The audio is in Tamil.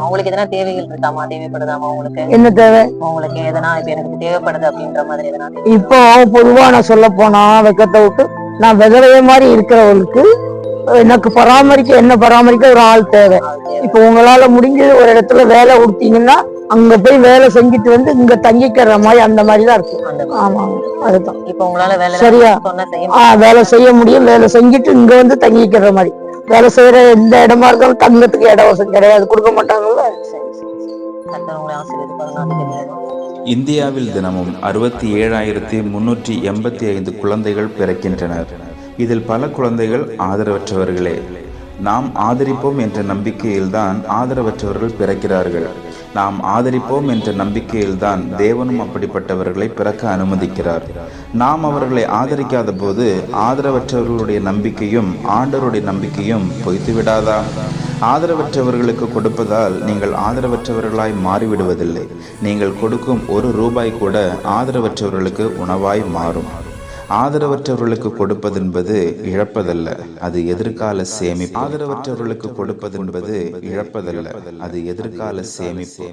உங்களுக்கு எதனா தேவைகள் இருக்காமா? தேவைப்படுதாமா உங்களுக்கு? என்ன தேவை? உங்களுக்கு எதனா இப்ப எனக்கு தேவைப்படுது அப்படின்ற மாதிரி எதனா? இப்போ பொதுவா நான் சொல்ல போனா வெக்கத்தை விட்டு நான் விதவைய மாதிரி இருக்கிறவங்களுக்கு எனக்கு என்ன பராமரிக்க ஒரு ஆள் தேவை. இப்போ உங்களால முடிஞ்சது ஒரு இடத்துல வேலை கொடுத்தீங்கன்னா அங்க போய் வேலை செஞ்சுட்டு வந்து இங்க தங்கிக்கிற மாதிரி அந்த மாதிரிதான் இருக்கும். ஆமாங்க, அதுதான். இப்ப உங்களால வேலை சரியா? வேலை செய்ய முடியும். வேலை செஞ்சுட்டு இங்க வந்து தங்கிக்கிற மாதிரி. வேலை செய்யற எந்த இடமா இருந்தாலும் தங்கத்துக்கு இட வசதி கிடையாது, கொடுக்க மாட்டாங்கல்ல. இந்தியாவில் தினமும் 67,385 குழந்தைகள் பிறக்கின்றனர். இதில் பல குழந்தைகள் ஆதரவற்றவர்களே. நாம் ஆதரிப்போம் என்ற நம்பிக்கையில்தான் ஆதரவற்றவர்கள் பிறக்கிறார்கள். நாம் ஆதரிப்போம் என்ற நம்பிக்கையில்தான் தேவனும் அப்படிப்பட்டவர்களை பிறக்க அனுமதிக்கிறார். நாம் அவர்களை ஆதரிக்காத போது ஆதரவற்றவர்களுடைய நம்பிக்கையும் ஆண்டவருடைய நம்பிக்கையும் பொய்த்து விடாதா? ஆதரவற்றவர்களுக்கு கொடுப்பதால் நீங்கள் ஆதரவற்றவர்களாய் மாறிவிடுவதில்லை. நீங்கள் கொடுக்கும் ₹1 கூட ஆதரவற்றவர்களுக்கு உணவாய் மாறும். ஆதரவற்றவர்களுக்கு கொடுப்பதென்பது இழப்பதல்ல, அது எதிர்கால சேமிப்பு. ஆதரவற்றவர்களுக்கு கொடுப்பதென்பது இழப்பதல்ல, அது எதிர்கால சேமிப்பு.